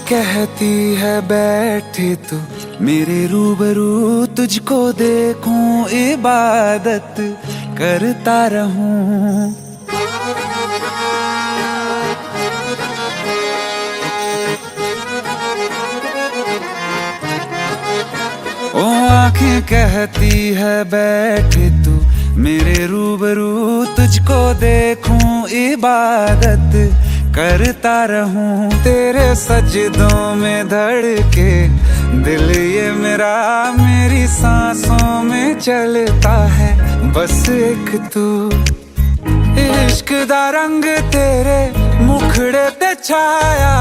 कहती है बैठे तू मेरे रूबरू, तुझको देखूं इबादत करता रहूं। ओ आंखें कहती है बैठे तू मेरे रूबरू, तुझको देखूं इबादत करता रहूं। तेरे सजदों में धड़के दिल ये मेरा, मेरी सांसों में चलता है बस एक तू। इश्क दा रंग तेरे मुखड़े ते छाया,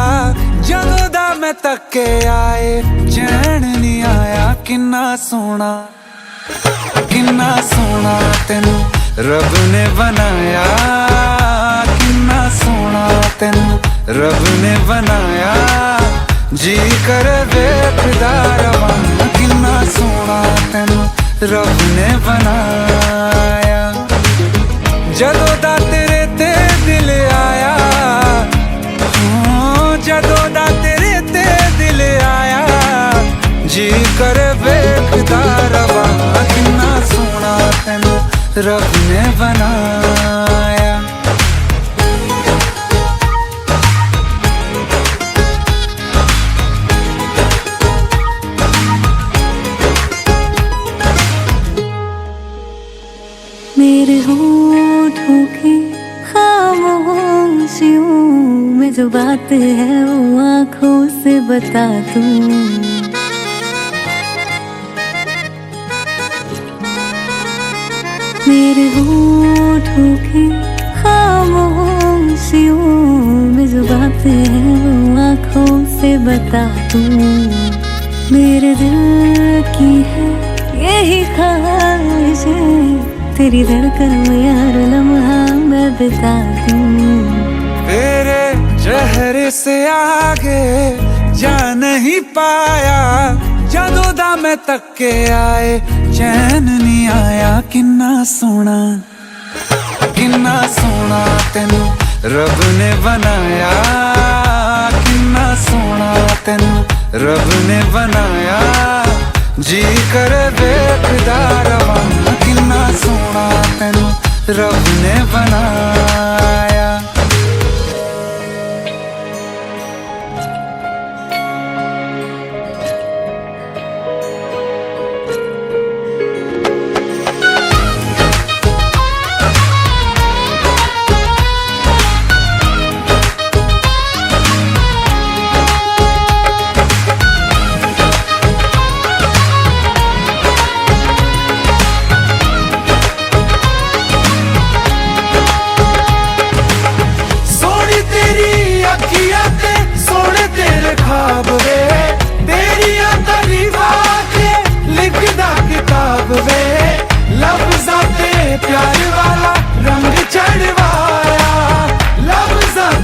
जदों दा मैं तके आए चैन नहीं आया। किन्ना सोना तेनू रब ने बनाया, किन्ना सोना तेनू रब ने बनाया। जी कर वेखदा रवां, किन्ना सोना तेनू रब ने बनाया। जदों दा तेरे ते दिल आया, जदों दा तेरे ते दिल आया। जी कर वेखदा रवां, किन्ना सोना तेनू रब ने बनाया। मेरे होठों की खामोशियों में जो बात है वो आँखों से बता दूं। मेरे होठों की खामोशियों में जो बात है वो आँखों से बता दूं। मेरे दिल की है यही ख्वाहिश है, तेरी धड़कन में यार लम्हा मैं बिता दूं। तेरे चेहरे से आगे जा नहीं पाया, जदों दा मैं तके आए चैन नहीं आया। किन्ना सोना तेनू रब ने बनाया, किन्ना सोना तेनू रब ने बनाया। जी कर वेखदा रवां, किन्ना सोना तेनू रब ने बनाया। प्यार वाला रंग चढ़वाया, लफ्ज़ां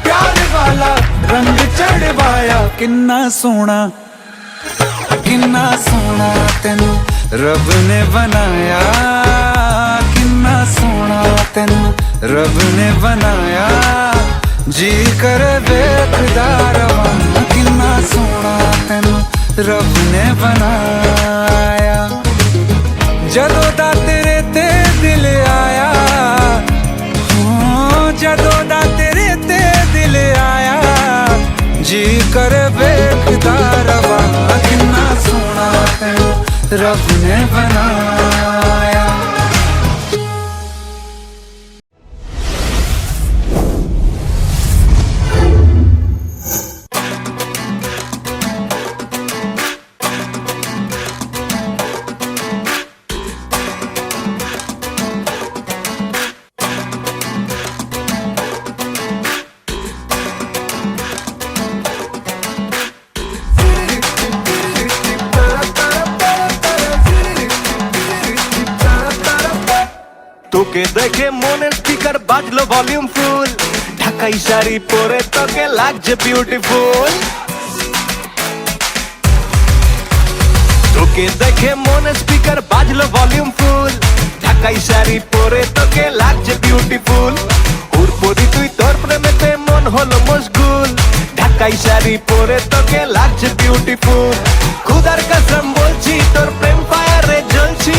प्यार वाला रंग चढ़वाया। किन्ना सोना तेनू रब ने बनाया, किन्ना सोना तेनू रब ने बनाया। जी कर वेखदा रवां, किन्ना सोना तेनू रब ने बनाया। जदों दा तेरे ते दिल आया, जदों दा तेरे ते दिल आया। जी कर वेखदा रवां, किन्ना सोना तेनू रब ने बनाया। তোকে দেখে মনের স্পিকার বাজলো ভলিউম ফুল, ঢাকাই শাড়ি পরে তোকে লাগছে বিউটিফুল। তোকে দেখে মনের স্পিকার বাজলো ভলিউম ফুল, ঢাকাই শাড়ি পরে তোকে লাগছে বিউটিফুল। উরপরি তুই তোর প্রেমেতে মন হলো মশগুল, ঢাকা ঢাকাই শাড়ি পরে তোকে লাগছে বিউটিফুল খুদার কসম বলছি তোর প্রেম ফায়ারে জ্বলছি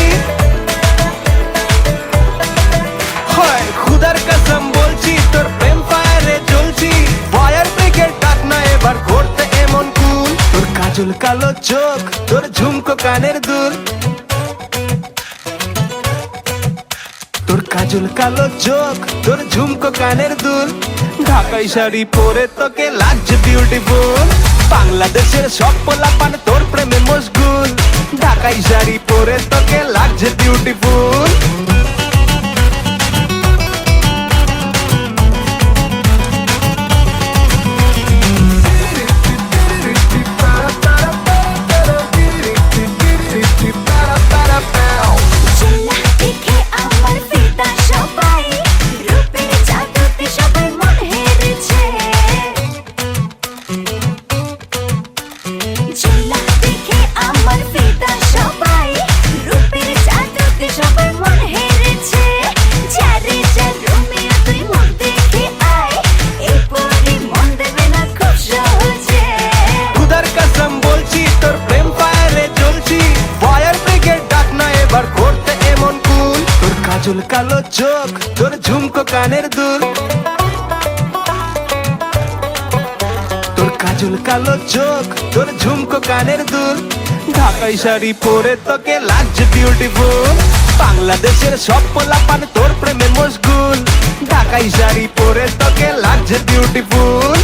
হয় খুদার কসম বলছি তোর প্রেম ফায়ারে জ্বলছি ফায়ার ব্রিগেড ডাক না এবার করতে এমন কুল তোর কাজল কালো চোখ তোর ঝুমকো কানের দুল তোর কাজল কালো চোখ তোর ঝুমকো কানের দুল ঢাকাই শাড়ি পরে তোকে লাগছে বিউটিফুল বাংলাদেশের সব পোলাপান তোর প্রেমে মশগুল ঢাকাই শাড়ি পরে তোকে লাগছে বিউটিফুল কাজল কালো চোখ তোর ঝুমকো কানের দুল তোর কাজল কালো চোখ তোর ঝুমকো কানের দুল ঢাকাই শাড়ি পরে তোকে লাগছে বিউটিফুল বাংলাদেশের সব পোলাপান তোর প্রেমে মশগুল ঢাকাই শাড়ি পরে তোকে লাগছে বিউটিফুল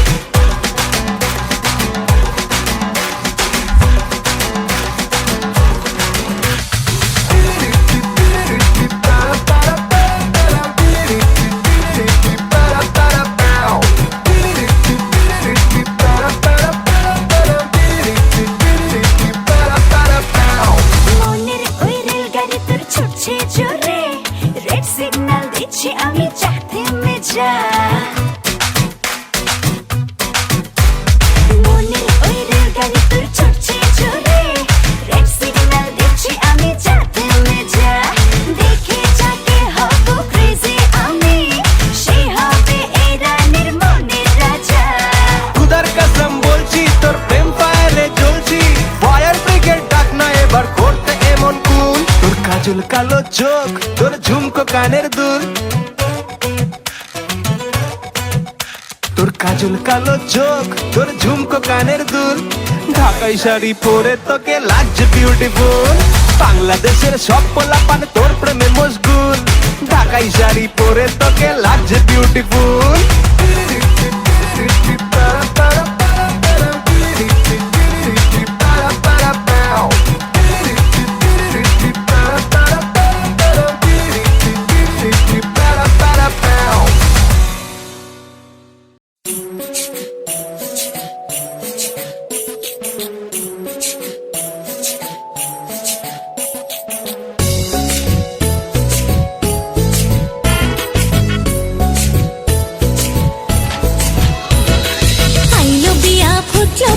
আমি চাহতে মে যা মনের ওই রেলগাড়ি তোর ছুটছে জোরে রেড সিগন্যাল দিচ্ছি আমি চাহতে মে যা দেখে যাকে হব ক্রেজি আমি সে হবে এই রানীর মনের রাজা খুদার কসম বলছি তোর প্রেম ফায়ারে জ্বলছি ফায়ার ব্রিগেড ডাক না এবার করতে এমন কুল তোর কাজল কালো চোখ তোর ঝুমকো কানের দুল তোর কাজল কালো চোখ তোর ঝুমকো কানের দুল ঢাকাই শাড়ি পরে তোকে লাগছে বিউটিফুল বাংলাদেশের সব পোলাপান তোর প্রেমে মশগুল ঢাকাই শাড়ি পরে তোকে লাগছে বিউটিফুল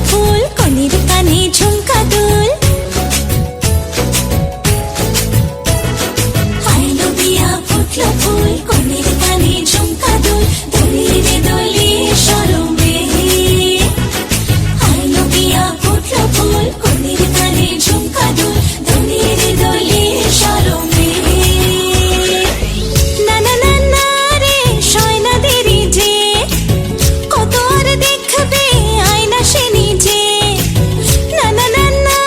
ফুল কনির কানে ঝুমকা দুল আইলো বিয়া ফুটলো ফুল কনির কানে ঝুমকা দুল দলিয়ে দলিয়ে শরমে আইলো বিয়া ফুটলো ফুল কনির কানে ঝুমকা দুল দলিয়ে দলিয়ে শরমে না না না না রে শয়না দেরি যে কত আর দেখবে আয়না সে নিজে না না না না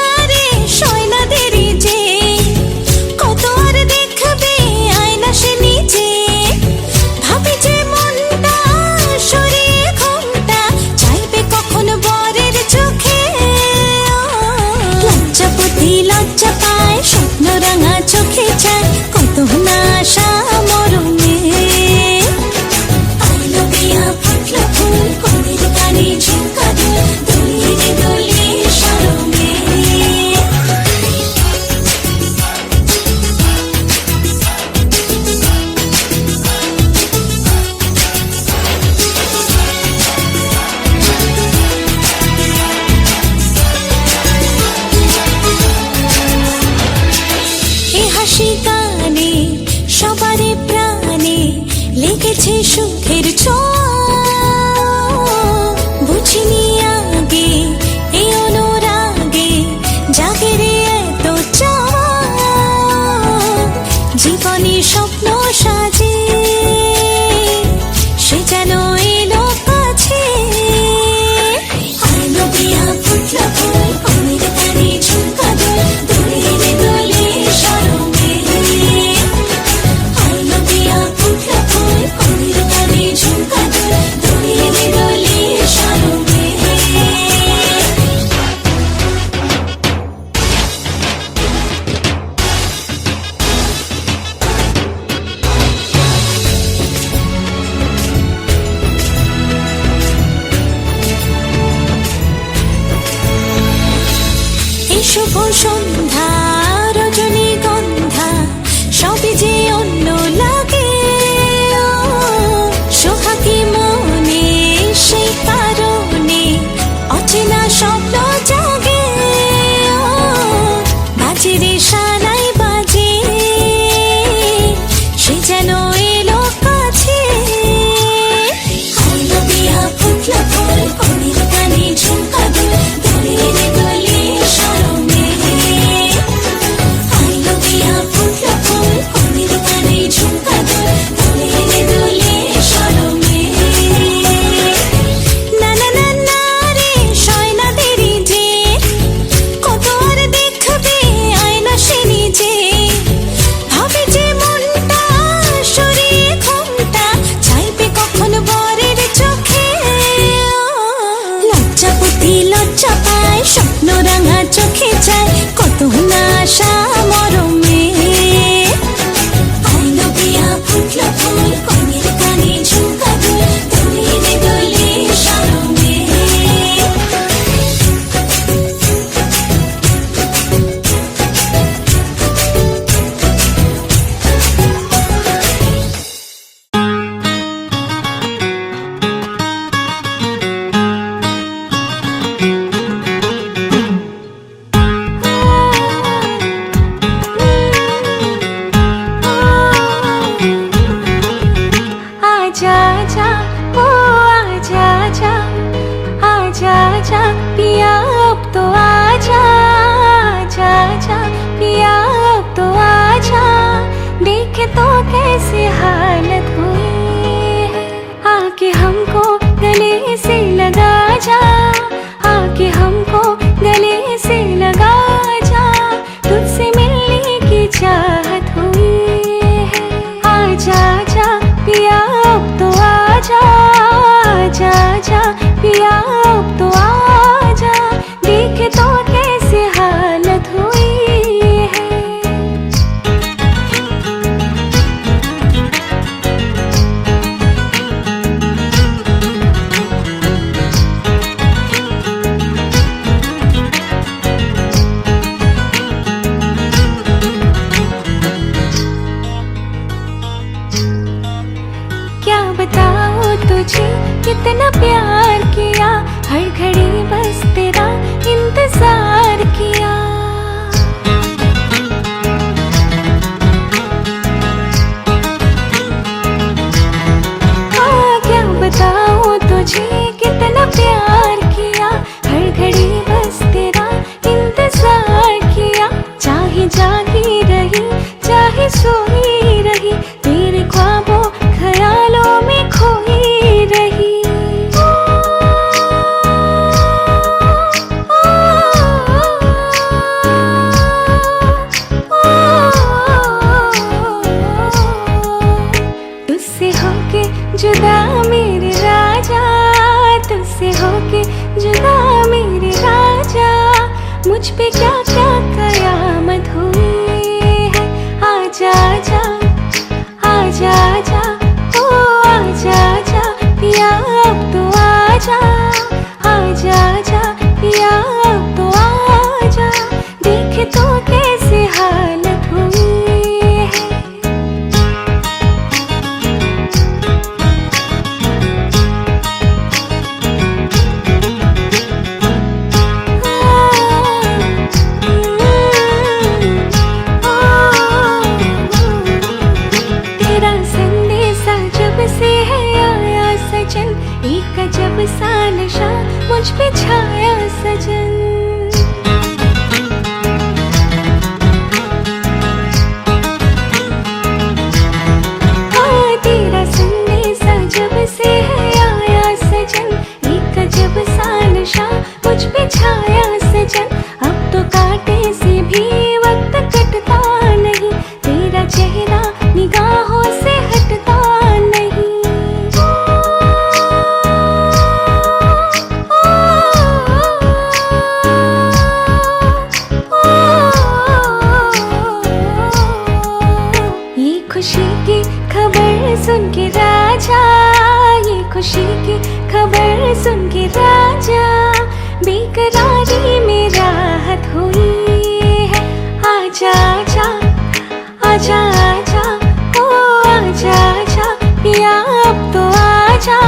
ফুটলো ফুল অনির কানে ঝুমকা দোল দোলে রে দোলে শরমে আইলো বিয়া ফুটলো ফুল অনির কানে ঝুমকা দোল দোলে রে দোলে শরমে শুভ সন্ধ্যা রজনীগন্ধা সবই যে অন্য লাগে সোহাগী মনে সেই কারণে অচেনা স্বপ্ন জাগে বাজে রে সানাই বাজে সে যেন এলো কাছে আইলো বিয়া ফুটলো ফুল অনির কানে ঝুমকা দোল দোলে রে দোলে শরমে আইলো বিয়া ফুটলো ফুল অনির কানে ঝুমকা দোল দোলে রে দোলে শরমে না না না না রে সয় না দেরি যে কত আর দেখবে আয়না সে নিজে ভাবে যে মনটা সরিয়ে ঘুমটা চাইবে কখন বরের চোখে লজ্জাপতি লজ্জা পায় স্বপ্ন রাঙা চোখে যায় কত না আশা মরমে আইলো বিয়া ফুটলো ফুল অনির কানে ঝুমকা দোল দোলে রে দোলে শরমে आजा जा ओ आजा जा आजा जा पिया अब तो आजा आजा जा पिया अब तो आजा देखे तो कैसी हालत हुई है आके हमको गले से लगा जा आके हमको गले से लगा जा तुझसे मिलने की चाहत हुई है आजा जा पिया अब तो आजा आजा जा पिया अब तो आजा देखे तो कैसी हालत हुई है क्या बताओ तुझे कितना प्यार किया हर घड़ी बस तेरा इंतजार किया क्या बताओ तुझे कितना प्यार किया हर घड़ी बस तेरा इंतजार किया चाहे जागी रही चाहे सोई रही तेरे ख्वाबों ख्यालों में खोई रही तुझसे होके जुदा मेरे राजा तुझसे होके जुदा मेरे राजा मुझ पे क्या क्या कयामत हुई है आजा जा आजा जा ओ आजा जा पिया अब तो आजा आजा जा पिया अब तो आजा देखे तो कैसी हालत हुई है बेकरारी में राहत हुई है। आजा आजा आजा आजा ओ आजा आजा पिया अब तो आजा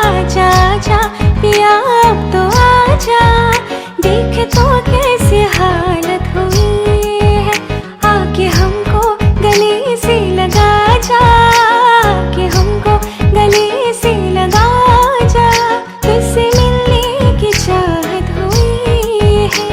आजा आजा पिया अब तो आजा। देखे तो कैसे हालत हुई है, आके हमको गले से लगा जा, आके हमको गले से लगा जा। तुझसे मिलने की चाहत हुई है।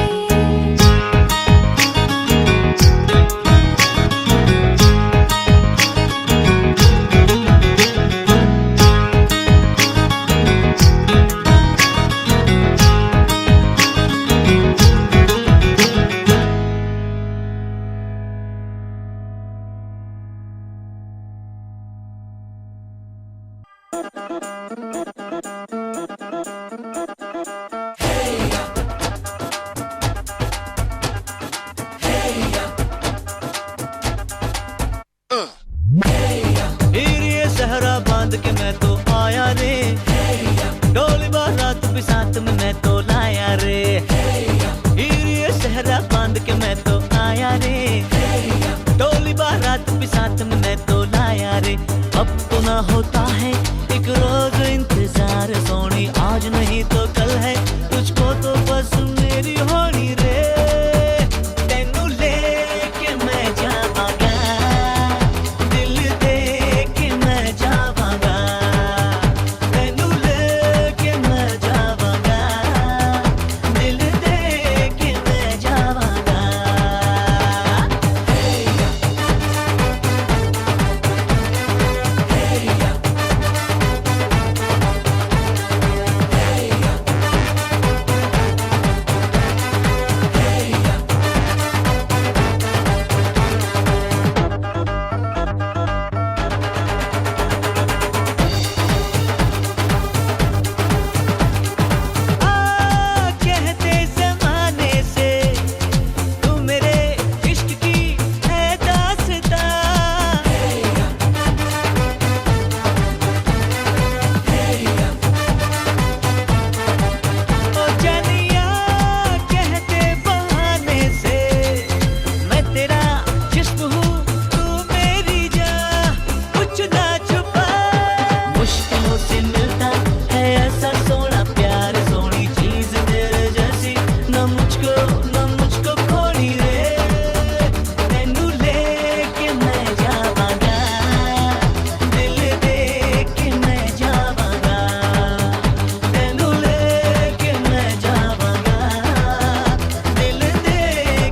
हीर ये सहरा बांध के मैं तो आया रे, डोली बारात भी साथ में मैं तो लाया रे। हीर ये सहरा बांध के मैं तो आया रे, डोली बारात भी साथ में मैं तो लाया रे। अब तो ना होता है एक रोज इंतजार सोनी, आज नहीं तो कल है तुझको तो बस मेरी होनी रे। तेनू लेके मैं जावांगा, दिल दे के मैं जावांगा। तेनू लेके मैं जावांगा, दिल दे के मैं जावांगा। कहते ज़माने से तू मेरे इश्क की है दास्तां। ओ जानिया कहते बहाने से मैं तेरा जिस्म हूँ तू मेरी जान, कुछ ना छुपा। मुश्किलों से मिलता है ऐसा सोना प्यार, सोनी चीज तेरे जैसी न मुझको खोनी रे। तेनू लेके मैं जावांगा, दिल दे के मैं जावांगा। तेनू लेके मैं जावांगा, दिल दे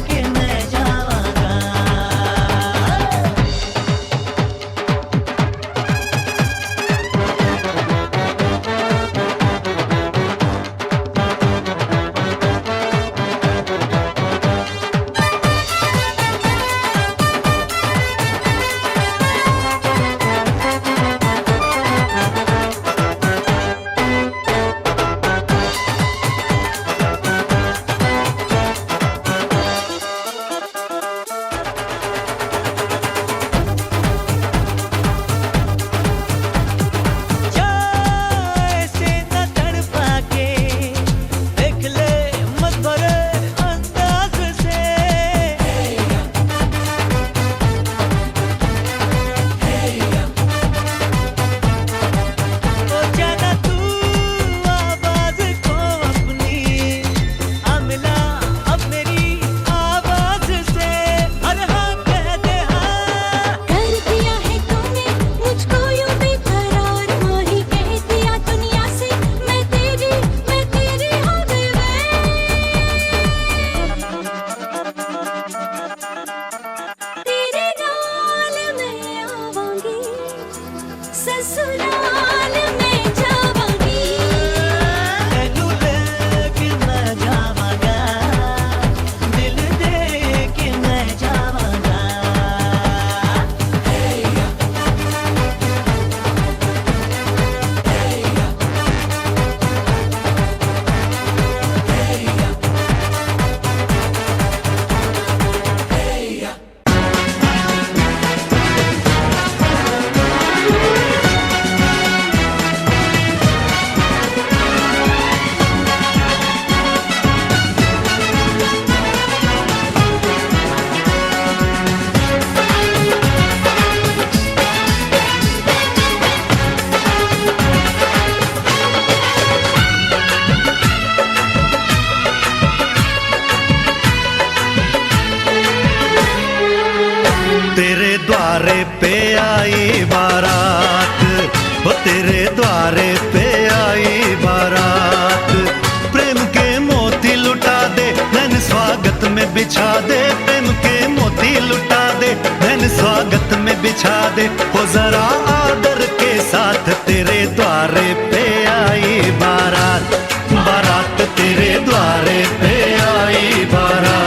के मैं जावांगा। तेरे द्वारे पे आई बारात, वो तेरे द्वारे पे आई बारात। प्रेम के मोती लुटा दे नैन स्वागत में बिछा दे, प्रेम के मोती लुटा दे नैन स्वागत में बिछा दे। हो जरा आदर के साथ तेरे द्वारे पे आई बारात, बारात तेरे द्वारे पे आई बारात।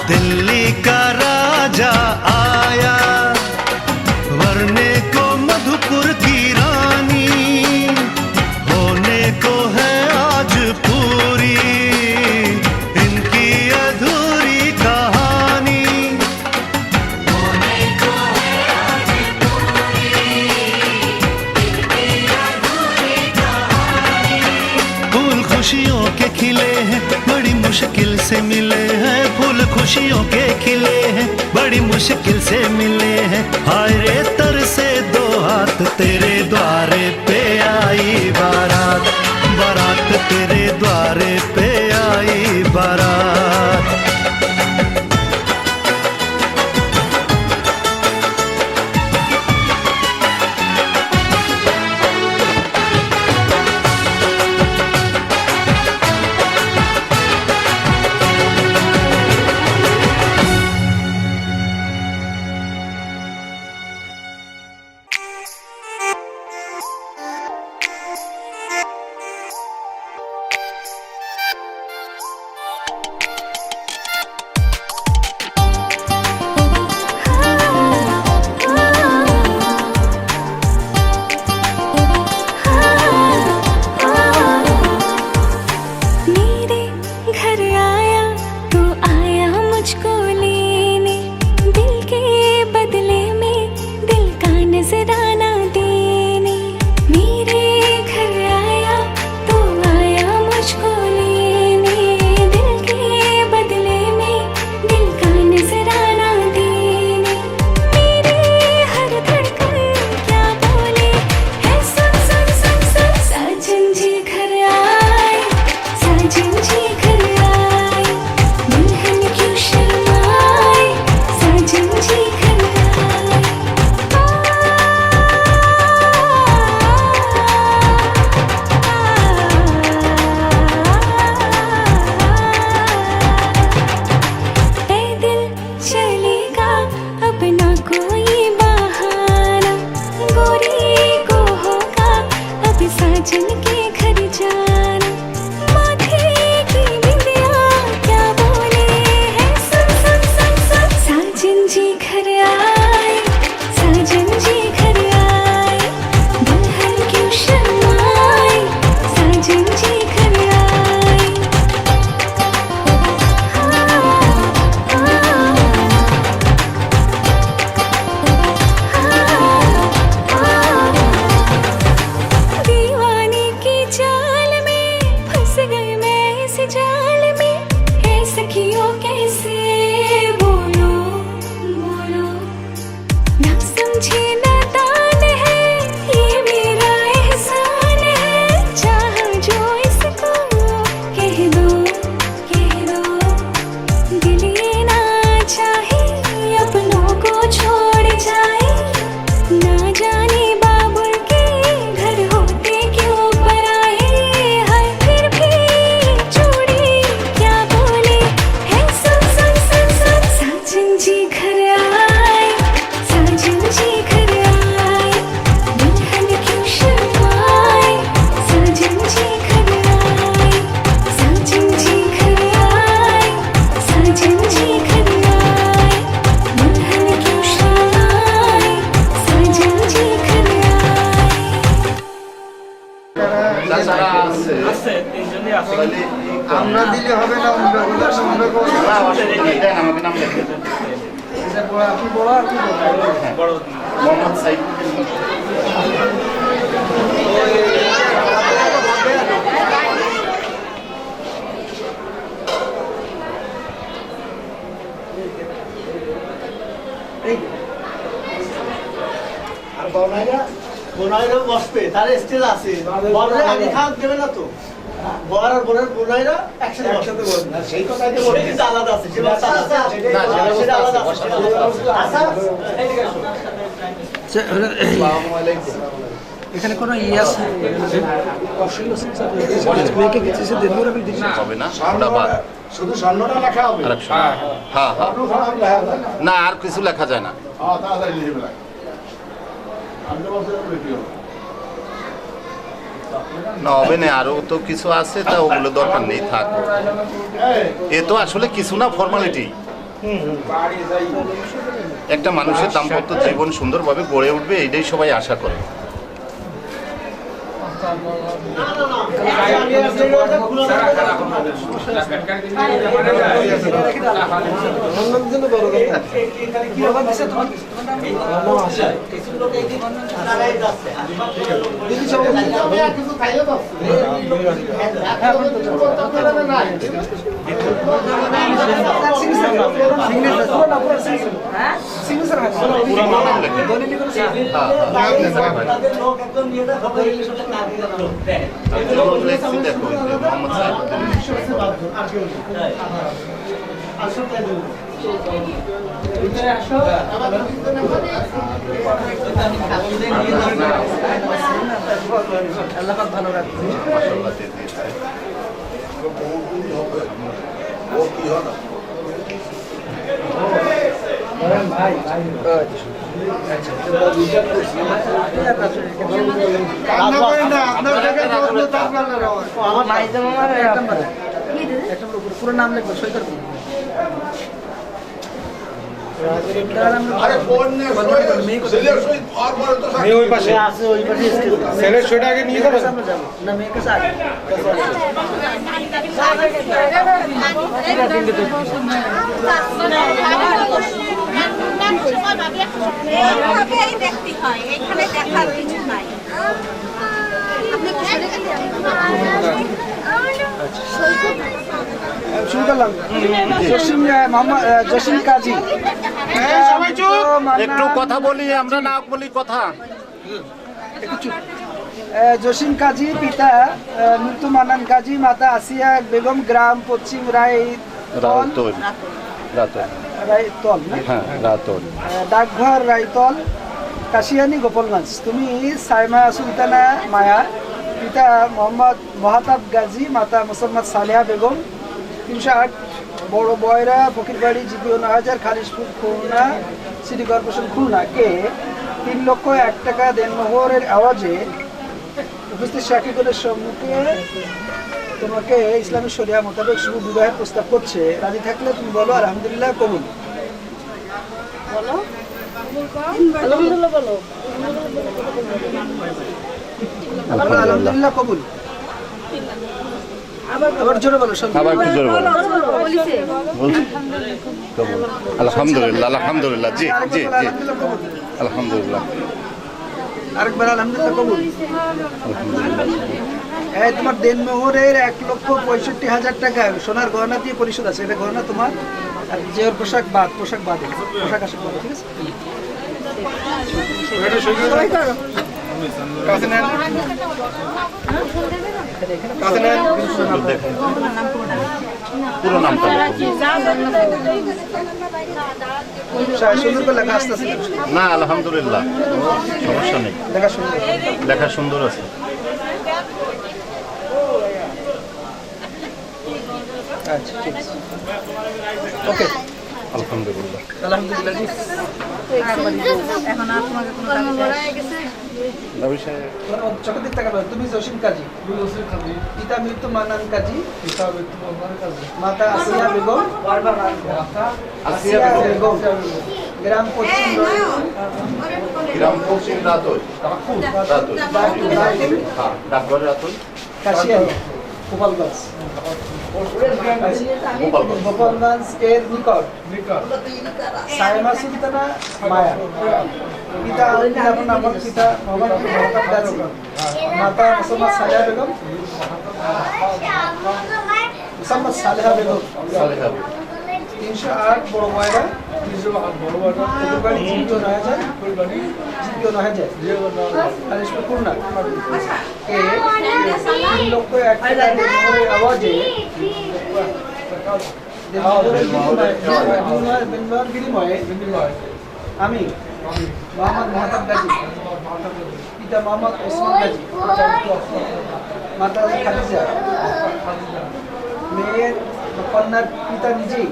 दिल्ली का राजा आया वरने को मधुपुर की रानी, होने को है आज पूरी इनकी अधूरी कहानी। होने को है आज पूरी इनकी अधूरी कहानी। फूल खुशियों के खिले हैं बड़ी मुश्किल से मिले हैं, फूल खुशियों के खिले हैं बड़ी मुश्किल से मिले हैं। हाय रे तर से दो हाथ तेरे द्वारे पे आई बारात, बारात तेरे द्वारे पे आई बारात। আমরা দিলে হবে না অন্য আমাকে নাম লিখে আপনি বড় আর কি বড় মোহাম্মদ সাইদ বোনাইরা বসবে তার স্টেজ আছে বললে আমি খাওয়া দেবে না তো বর আর বোনের বোনাইরা একসাথে বসবে না সেই কথাই তো বলি কিন্তু আলাদা আছে যে বাচ্চা আছে সেটা আলাদা আছে আচ্ছা এখানে কোনো ইয়ে আছে মেয়েকে কিছু দেবো আমি দিচ্ছি হবে না ওটা বাদ শুধু স্বর্ণটা লেখা হবে আরেকশো হ্যাঁ হ্যাঁ না আর কিছু লেখা যায় না তাড়াতাড়ি লিখে লাগে আমি তো বলতে কি হবে না হবে না আরো তো কিছু আছে তা ওগুলো দরকার নেই থাক এ তো আসলে কিছু না ফর্মালিটি একটা মানুষের দাম্পত্য জীবন সুন্দরভাবে গড়ে উঠবে এইটাই সবাই আশা করে ভালো রাখবে পুরো নাম লিখবো সই করবো ওই পাশে ছেলের সইটা আগে নিয়ে যাবে না মেয়ের কাছে আগে দেখতে হয় এখানে দেখার কিছু নাই শুরু করলাম জসিম কাজী একটু কথা বলি আমরা না বলি কথা জসিম কাজী পিতা মৃত্যু মান্নান কাজী মাতা আসিয়া বেগম গ্রাম পশ্চিম রায়তল হ্যাঁ রাতল ডাকঘর রায়তল কাশিয়ানি গোপালগঞ্জ তুমি সাইমা সুলতানা মায়া পিতা মোহাম্মদ মহাতাব গাজী মাতা মোসাম্মদ সালেহা বেগম 308 বড় Boyra Fakirbari GPO 9000 Khalishpur Khulna city corporation Khulna কে 3,01,000 টাকা দেনমোহরের আওয়াজে উপস্থিত সাক্ষীগণের সম্মুখে তোমাকে ইসলামী শরিয়া মোতাবেক শুভ বিবাহের প্রস্তাব করছে রাজি থাকলে তুমি বলো আলহামদুলিল্লাহ কবুল বলো আলহামদুলিল্লাহ বলো আলহামদুলিল্লাহ কবুল আবার জোরে বলো আবার একটু জোরে বলো আলহামদুলিল্লাহ আলহামদুলিল্লাহ জি জি জি আলহামদুলিল্লাহ আরেকবার আলহামদুলিল্লাহ কবুল এই তোমার দেনমোহরের 1,65,000 টাকা সোনার গহনা দিয়ে পরিশোধ আছে এটা গহনা তোমার আর যে ওর পোশাক বাদে পোশাক আশাক বাদে ঠিক আছে পুরো নামটা সুন্দর করে লেখা আসতেছে না আলহামদুলিল্লাহ সমস্যা নেই লেখা সুন্দর আছে আচ্ছা ঠিক আছে ওকে আলহামদুলিল্লাহ আলহামদুলিল্লাহ জি এখন আর তোমাকে কোনো টাকা বড় হয়ে গেছে চোখের দিক তাকাবে তুমি জসিম কাজী পিতা মৃত্যু মান্নান কাজী মাতা আসিয়া বেগম আসিয়া বেগম গ্রাম পশ্চিম রাতল ডাকঘর রাতল কাশিয়ানি গোপালগঞ্জ গোপালগঞ্জ এর নিকট সাইমা সুলতানা মায়া পিতা পিতা মোহাম্মদ গাজী মাতা মোসাম্মদ সালেহা বেগম মোসাম্মদ সালেহা বেগম 308 বড় ময়রা ফকিরবাড়ি জিপিও 9000 जियो 9000 আর इसमें पूर्ण के 3 লক্ষ 1 টাকার আওয়াজে বিনিময়ে আমি মোহাম্মদ মহাতাব গাজী পিতা মোহাম্মদ ওসমান গাজী মাতা খাদিজা মেয়ের কন্যার পিতা নিজেই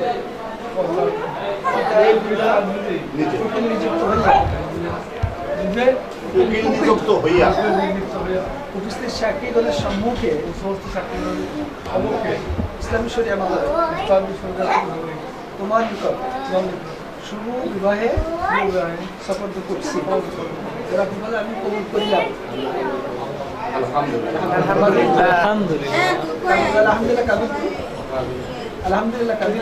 নিযুক্ত হইয়া উপস্থিত সাক্ষীগণের সম্মুখে ইসলামী শরিয়া মামলা তোমার নিকট শুভ বিবাহে শপথ করছি যারা বিবাহে আমি কবুল করিলাম আলহামদুলিল্লাহ কাবিল আলহামদুলিল্লাহ কাবিল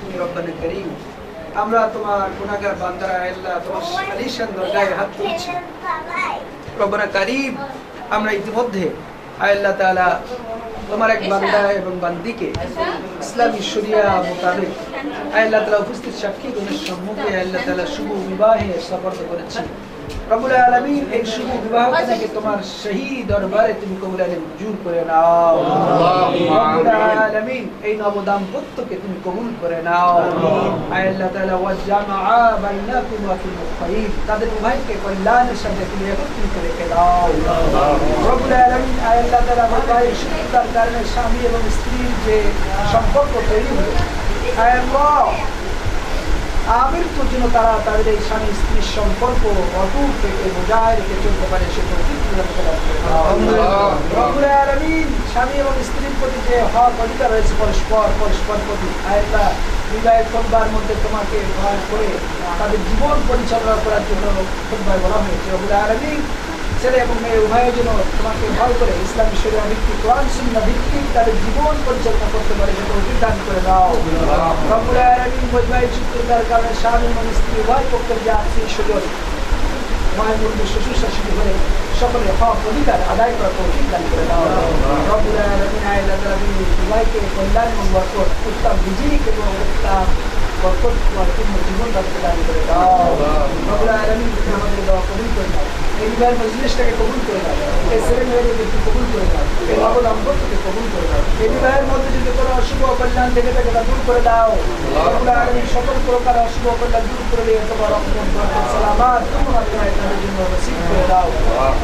তুমি রব্বানা করিম আমরা তোমার গুনাহগার বান্দারা আল্লাহ তোমার আলিশান দরগাহে হাত তুলছি রব্বানা করিম আমরা ইতিমধ্যে আল্লাহ তাআলা তোমার এক বান্দা এবং বান্দিকে ইসলামী শরিয়া মোতাবেক আল্লাহ তাআলা উপস্থিত সাক্ষীগণের সম্মুখে আল্লাহ তাআলা শুভ বিবাহে সফর করেছি রব্বুল আলামিন এই শুভ বিবাহকে তোমার শহীদ দরবারে তুমি কবুল মঞ্জুর করে নাও রব্বুল আলামিন এই নব দাম্পত্যকে তুমি কবুল করে নাও আল্লাহ তাআলা ওয়াজামা বাইনাকুম ফিল খায়র তাদের উভয়কে কল্যাণের সাথে তুমি একত্রিত রেখে দাও রব্বুল আলামিন আল্লাহ তাআলা বৈবাহিক সুখতার কারণে স্বামী এবং স্ত্রীর যে সম্পর্ক তৈরি হলো আল্লাহ আমির তো যেন তারা তাদের এই স্বামী স্ত্রীর সম্পর্ক অটুট থেকে বজায় রেখে চলতে পারে সে রব্বুল আলামিন স্বামী এবং স্ত্রীর প্রতি যে হক অধিকার রয়েছে পরস্পর প্রতি আল্লাহ বিবাহের খোদবার মধ্যে তোমাকে ভয় করে তাদের জীবন পরিচালনা করার জন্য খোদবায় বলা হয়েছে রব্বুল আলামিন ছেলে এবং মেয়ে উভয়ের জন্য তোমাকে ভয় করে ইসলামী শরিয়া ভিত্তিক কোরআন সুন্নাহ ভিত্তিক তাদের জীবন পরিচালনা করতে পারে সেটা অধিকার করে দাও রব্বুল আলামিন বৈবাহিক সূত্রতার কারণে স্বামী এবং স্ত্রী উভয় পক্ষের যে আত্মীয় স্বজন মায়ের মধ্যে শ্বশুর শাশুড়ি হয়ে সকলে হক অধিকার আদায় করার তৌফিক দান করে দাও রব্বুল আলামিন আল্লাহ তাআলা তুমি সবাইকে কল্যাণ এবং বরকত উত্তম রিজিক এবং উত্তম বরকত পূর্ণ জীবন দান করে দাও রব্বুল আলামিন তুমি আমাদের দোয়া কবুল করে দাও এই বিবাহের মজলিসটাকে কবুল করে দাও এই ছেলে মেয়েদেরকে কবুল করে দাও এই নব দম্পতিকে কবুল করে দাও এই বিবাহের মধ্যে যদি কোনো অশুভ কল্যাণ থেকে থাকে তা দূর করে দাও রব্বুল আলামিন সকল প্রকার অশুভ কল্যাণ দূর করে দিয়ে তোমার রহমত বরকত সালামাত তোমার তাদের জন্য নসিব করে দাও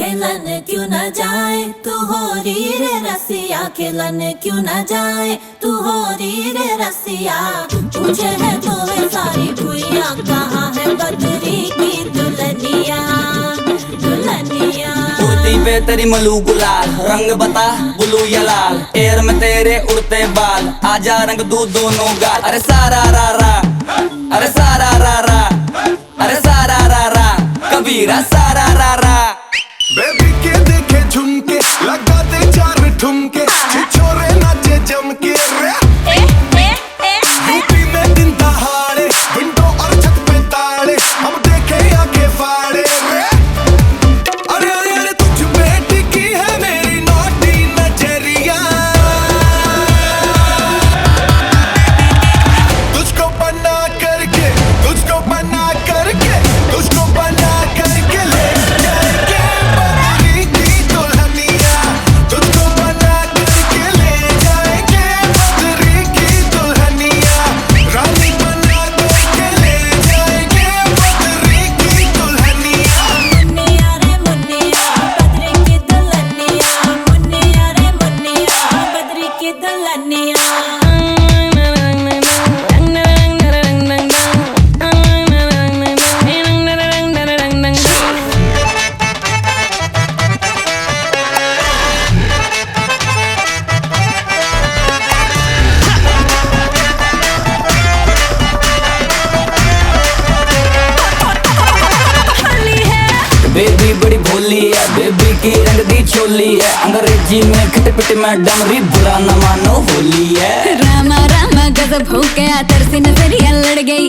खेलन क्यों न जाए तू हो री रे रसिया खेलन क्यों न जाए तू हो री रे रसिया पूछे है तो वे सारी कुइया कहाँ है बदरी की दुल्हनिया दुल्हनिया कुर्ती पे तेरी मलू गुलाल रंग बता ब्लू या लाल एयर में तेरे उड़ते बाल आजा रंग दू दोनों गाल अरे सारा रा रा अरे सारा रा रा अरे सारा रा रा कबीरा सारा रा रा बेबी के देखे झुमके लगा दे 4 ठुमके छिछोरे नाचे जमके रे यूपी में दिन दहाड़े विंडो और छत पे ताड़े हम देखे आंखें फाड़े रे अरे अरे अरे तुझ पे टिकी है मेरी नोटी नजरिया तुझको बना करके तुझको बना करके तुझको बना करके ले जाएंगे बदरी की दुल्हनिया तुझको बना करके ले जाएंगे बदरी की दुल्हनिया रानी बना करके ले जाएंगे बदरी की दुल्हनिया मुन्निया रे मुन्निया बदरी की दुल्हनिया मुन्निया रे मुन्निया बदरी की दुल्हनिया बेबी बड़ी भोली है बेबी की रंग दी छोली है अंग्रेजी में खटपट में डमरी बुरा न मानो होली है रामा रामा गजब हो गया तरसे नजरिया लड़ गई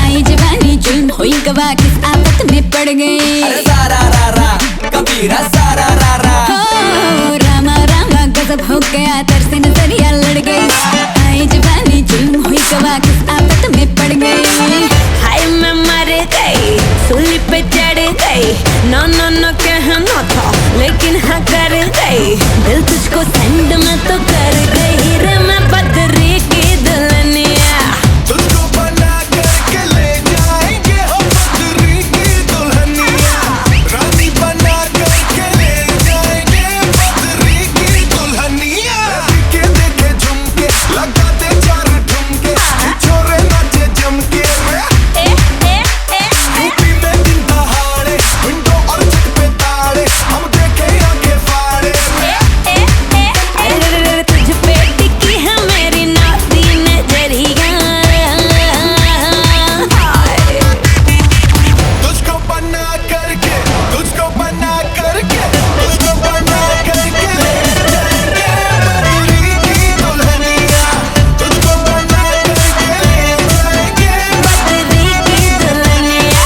आई जवानी जुल्म हुई गवा किस आफत में पड़ गई अरे सारा रा रा कबीरा सारा रा रा हो रामा रामा गजब हो गया तरसे नजरिया लड़ गई आई जवानी जुल्म हुई गवा किस आफत में पड़ गई हाय मैं मर गई सूली पे चढ़ गई नो नो नो कहना था लेकिन हाँ कर गई दिल तुझको सेंड में तो कर गई रे मैं बदरी की दुल्हनिया तुझको बना करके ले जाएंगे हम बदरी की दुल्हनिया रानी बना करके ले जाएंगे बदरी की दुल्हनिया के देखे झुमके लगा दे 4 ठुमके छोरे नाचे जमके रे यूपी में दिन दहाड़े विंडो और छत पे ताड़े हम देखे आंखें फाड़े अरे तुझ पे टिकी है मेरी नाती नजरिया तुझको बना करके तुझको बना करके तुझको बना करके ले जाएंगे बदरी की दुल्हनिया तुझको बना करके ले जाएंगे बदरी की दुल्हनिया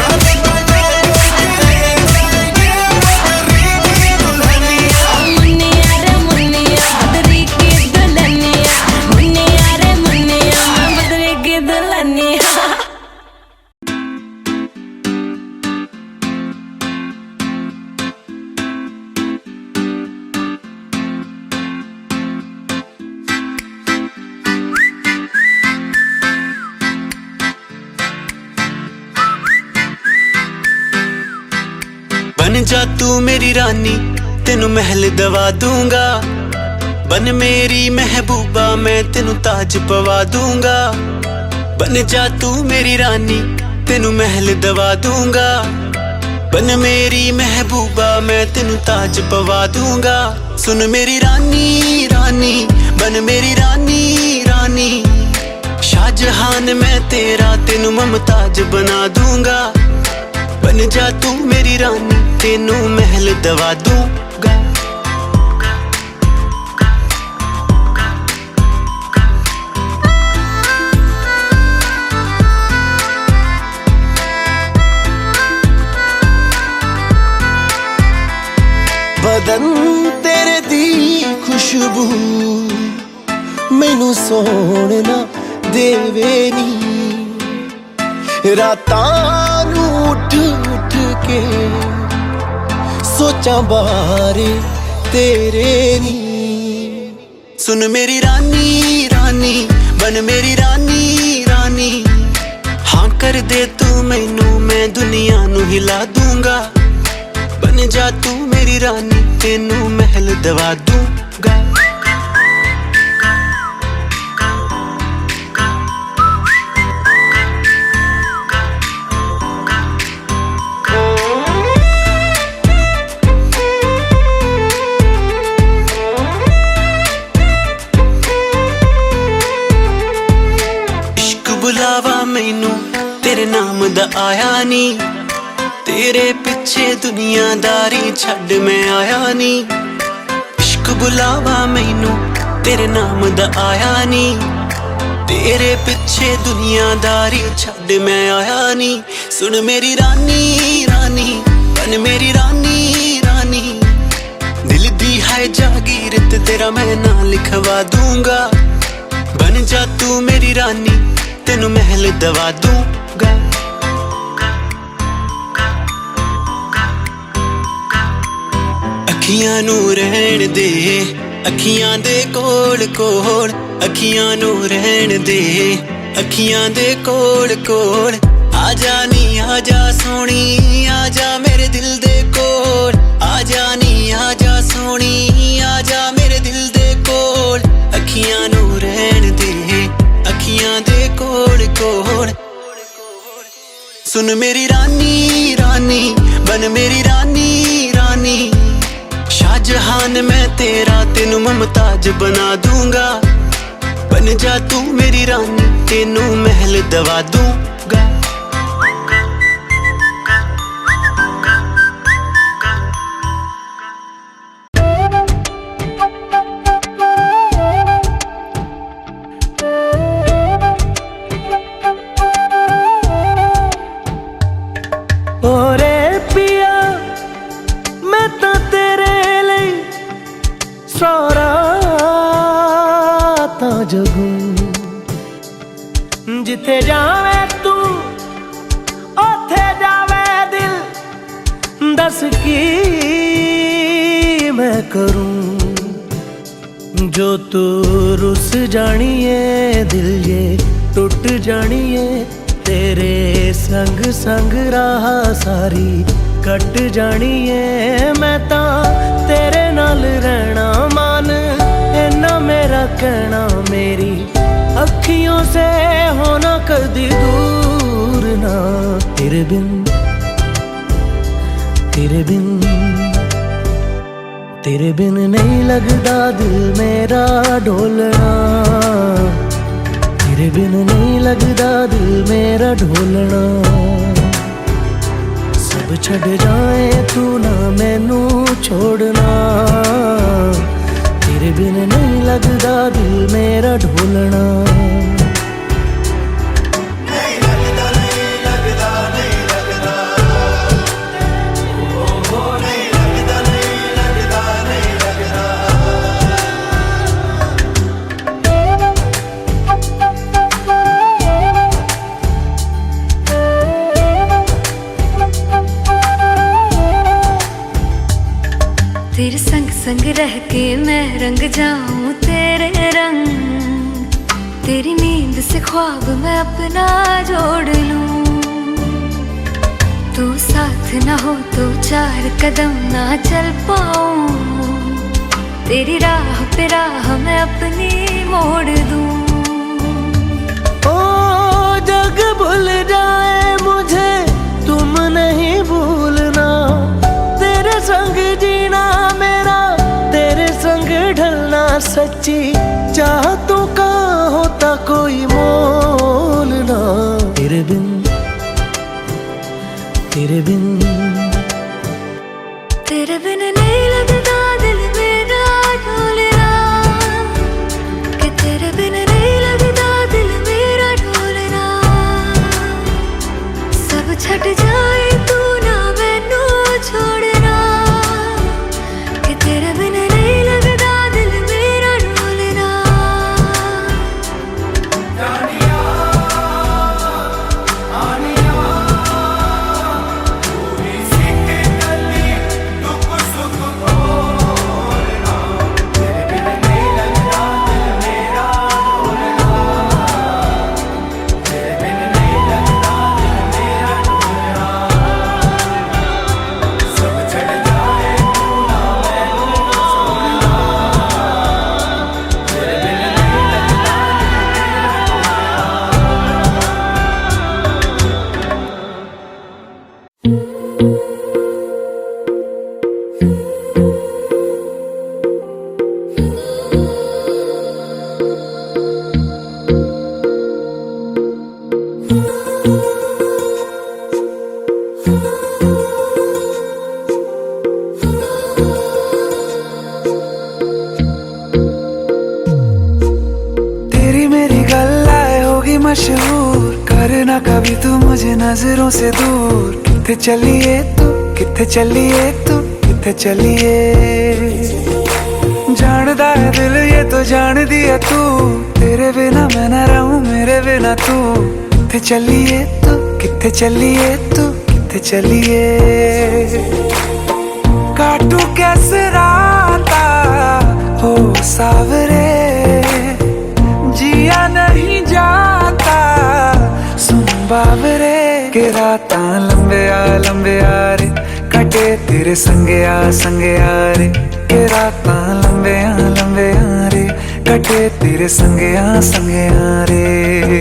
रानी बना करके ले जाएंगे बदरी की दुल्हनिया मुन्निया रे मुन्निया बदरी की दुल्हनिया मुन्निया रे मुन्निया मैं बदरी की दुल्हनिया बन जा तू मेरी रानी तेनू महल दवा दूंगा बन मेरी महबूबा मैं तेनू ताज पवा दूंगा, बन जा तू मेरी रानी तेनू महल दवा दूंगा। बन मेरी महबूबा मैं तेनू ताज पवा दूंगा। सुन मेरी रानी रानी बन मेरी रानी रानी, शाहजहान मैं तेरा तेनू मुमताज बना दूंगा। बन जा तू मेरी रानी तेनू महल दवा दूंगा। बदन तेरे दी खुशबू मैनू सोने ना देवे नी, रातां नू उठ उठ के सोचा बारे तेरे नी। सुन मेरी रानी रानी बन मेरी रानी रानी, हाँ कर दे तू मैनू मैं दुनिया नू हिला दूंगा। बन जा तू मेरी रानी तेनू महल दवा दूंगा। इश्क बुलावा मैनू तेरे नाम दा आया नी, तेरे पिछे दुनियादारी छड़ मैं आया नी। इश्क बुलावा मैनू तेरे नाम दा आया नी, तेरे पिछे दुनियादारी छड़ मैं आया नी। सुन मेरी रानी रानी बन मेरी रानी रानी, दिल दी है जागीर ते तेरा मैं ना लिखवा दूंगा। बन जा तू मेरी रानी तेनू महल दवा दूंगा। अखियां नू रहन दे अखियां दे कोल कोल, अखियां नू रहन दे अखियां दे कोल कोल। आजा नी आजा सोनी आजा मेरे दिल दे कोल, आजा नी आजा सोनी आजा मेरे दिल दे कोल। अखियां नू रहन दे अखियां दे कोल कोल। सुन मेरी रानी रानी बन मेरी रानी रानी, शाहजहान मैं तेरा तेनू मुमताज बना दूंगा। बन जा तू मेरी रानी तेनू महल दवा दूंगा। ओरे पिया मैं तो तेरे लिए सारा ता जगू, जिथे जावे तू ओथे जावे दिल, दस की मैं करूं जो तू रुस जानिए दिल ये टूट जानिए। तेरे संग संग राह सारी कट जानिए, मैं ता तेरे नाल रहना मान इन्ना मेरा कहना। मेरी अखियों से होना कदी दूर ना, तेरे बिन तेरे बिन तेरे बिन नहीं लगदा दिल मेरा ढोलना, तेरे बिन नहीं लगदा दिल मेरा ढोलना। सब छड़ जाए तू ना मैनू छोड़ना, तेरे बिन नहीं लगदा दिल मेरा ढोलना। तेरे संग संग रह के मैं रंग जाऊं तेरे रंग, तेरी नींद से ख्वाब मैं अपना जोड़ लूं। तू साथ ना हो तो चार कदम ना चल पाऊं, तेरी राह पे राह मैं अपनी मोड़ दूं। ओ जग भूल जाए मुझे तुम नहीं भूलना, तेरे संग जीना मेरा तेरे संग ढलना, सच्ची चाहतों का होता कोई मोल ना। तेरे बिन तेरे बिन तेरे बिन नहीं लगता दिल मेरा ढोलना, कि तेरे बिन नहीं लगता दिल मेरा ढोलना। सब छट जाए तू ना मैनू छोड़ना, कि तेरे बिन नहीं लगता दिल मेरा ढोलना। तेरी मेरी गल्लाए होगी मशहूर, करना कभी तू मुझे नजरों से दूर। किथे चलिए तू, किथे चलिए तू, किथे चलिए। जानदा है दिल ये तो जान दिया तू, तेरे बिना मैं न रहूं मेरे बिना तू। किथे चलिए तू, किथे चलिए तू, किथे चलिए। काटू कैसे राता हो सावरे, जिया नहीं जाता सुन बाबरे। के रात लंबे आ रे, कटे तेरे संगे आ रे। के रात लंबे आ रे, कटे तेरे संगे आ रे।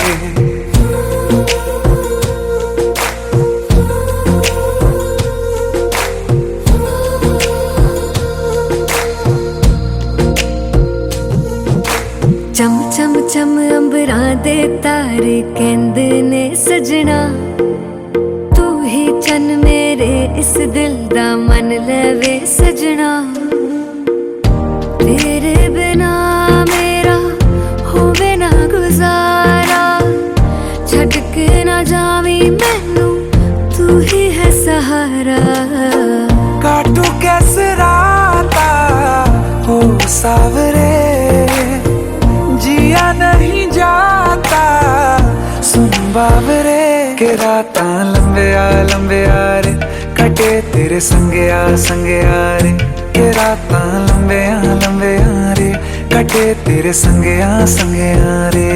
चम चम चम अंबरां दे तारे कहंदे ने सजना, तू ही चन मेरे इस दिल दा मन लवे सजना। तेरे बिना मेरा होवे ना गुजारा, छड़ के ना जावी मैनू तू ही है सहारा। काटू कैसे राता हो सावरे, जिया नहीं जाता सुन बाबरे। के रात लंबे आ रे, कटे तेरे संगे आ रे। के रात लंबे आ रे, कटे तेरे संगे आ रे।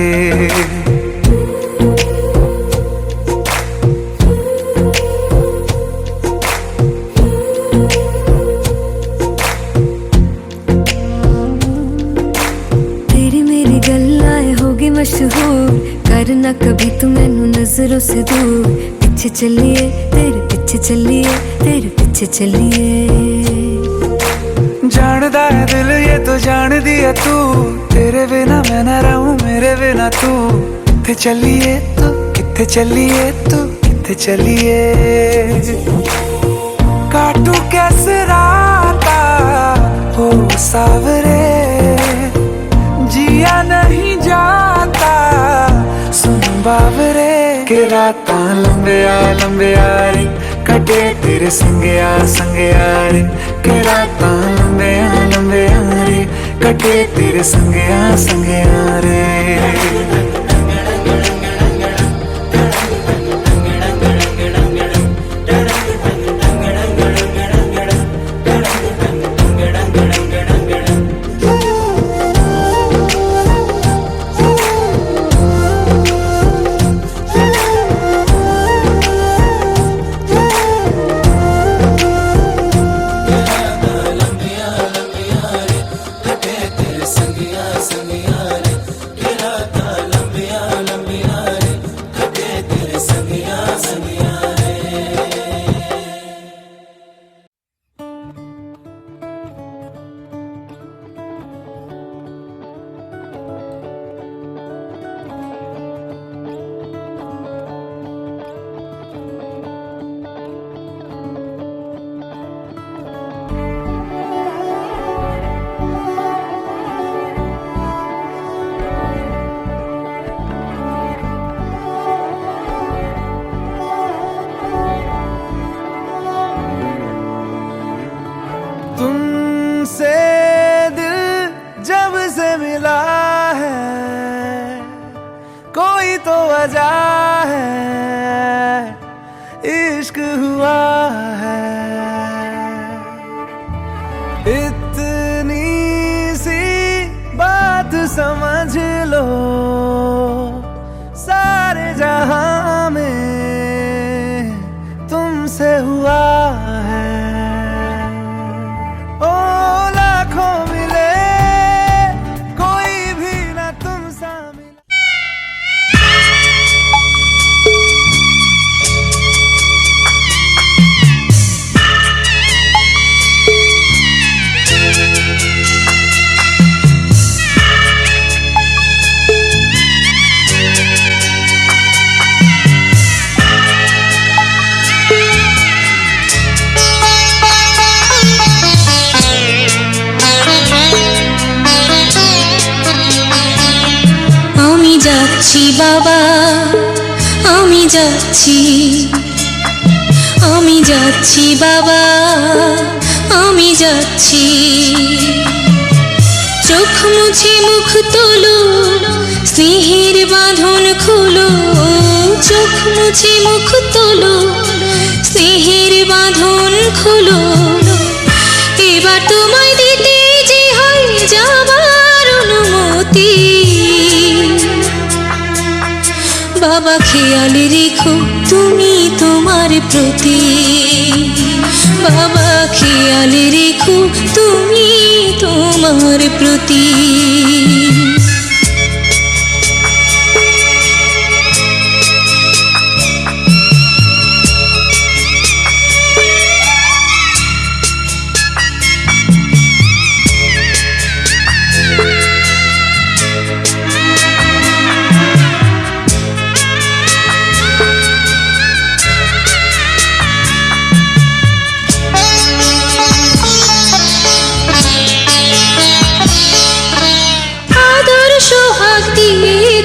मशहूर करना कभी तू मैनू नजरों से दूर। पीछे चलिए तेरे पीछे चलिए, तेरे पीछे चलिए। जानदा है दिल ये तो जान दिया तू, तेरे बिना मैं न रहूं मेरे बिना तू। किथे चलिए तू, किथे चलिए तू, किथे चलिए। काटू कैसे राता हो सावरे, जिया नहीं जाता सुन बाबरे। के रात लंबे आ रे, कटे तेरे संगे आ रे। के रात लंबे आ रे, कटे तेरे संगे आ रे। वजह है, इश्क हुआ है। इतनी सी बात समझ लो, सारे जहां में तुमसे हुआ है। ओ लाखों मिले, कोई भी ना तुम सा मिला। যাচ্ছি বাবা, আমি যাচ্ছি, আমি যাচ্ছি বাবা, আমি যাচ্ছি। চোখ মুছে মুখ তোলো, স্নেহের বাঁধন খোলো। চোখ মুছে মুখ তোলো, স্নেহের বাঁধন খোলো। এবার তোমায় দিতে যে হয় যাবার অনুমতি। বাবা খেয়াল রেখো তুমি তোমার প্রতি, বাবা খেয়াল রেখো তুমি তোমার প্রতি।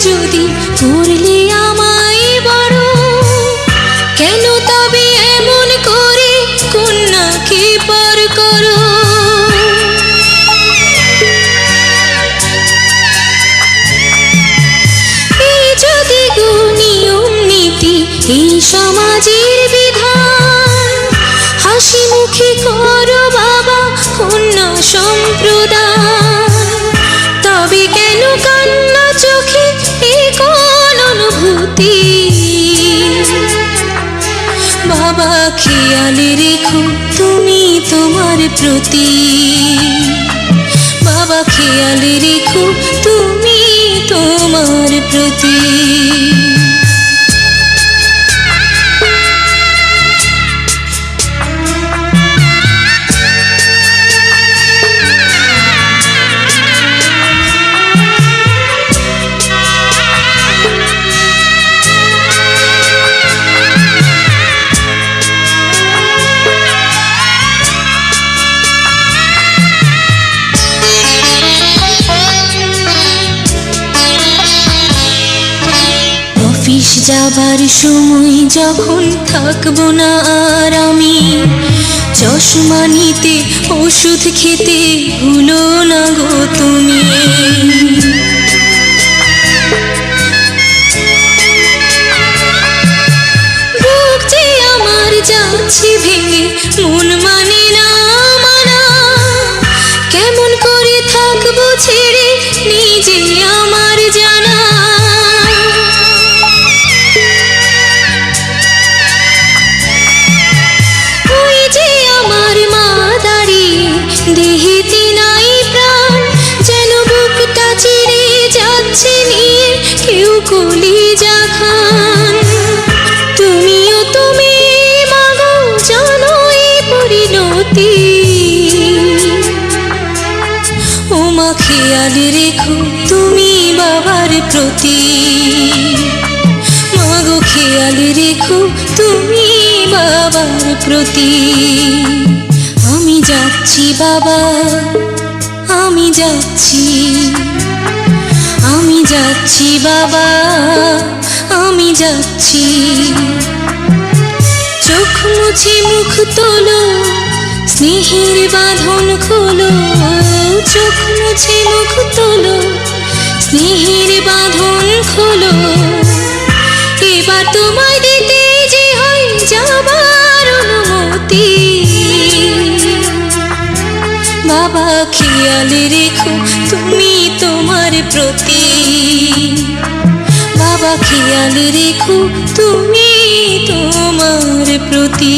যদি করলে আমায় বড়, কেন তবে এমন করে কন্যাকে পর করো। এই যদি নিয়ম নীতি, এই সমাজের বিধান, হাসি মুখে করো বাবা কন্যা সম্প্রদান। তবে কেন কান্না চোখে এই কোন অনুভূতি। বাবা খেয়াল রেখো তুমি তোমার প্রতি, বাবা খেয়াল রেখো তুমি তোমার প্রতি। অফিস যাবার সময় যখন থাকবো না আর আমি, চশমা নিতে ওষুধ খেতে ভুলো না গো তুমি। বুক যে আমার যাচ্ছে ভেঙে, মন মানে না মানা। কেমন করে থাকবো ছেড়ে নিজে আমার জানা। দেহেতে নাই প্রাণ, যেন বুকটা চিরে যাচ্ছে নিয়ে কেউ কলিজা খান। তুমিও তুমি মাগো জানো এই পরিণতি। ও মা খেয়াল রেখো তুমি বাবার প্রতি, মাগো খেয়াল রেখো তুমি বাবার প্রতি। আমি যাচ্ছি বাবা, আমি যাচ্ছি, আমি যাচ্ছি বাবা, আমি যাচ্ছি। চোখ মুছে মুখ তোলো, স্নেহের বাঁধন খোলো। চোখ মুছে মুখ তোলো, স্নেহের বাঁধন খোলো। তোমায় দিতে যে হয় যাবার অনুমতি বাবা খেয়াল রেখো তুমি তোমার প্রতি বাবা খেয়াল রেখো তুমি তোমার প্রতি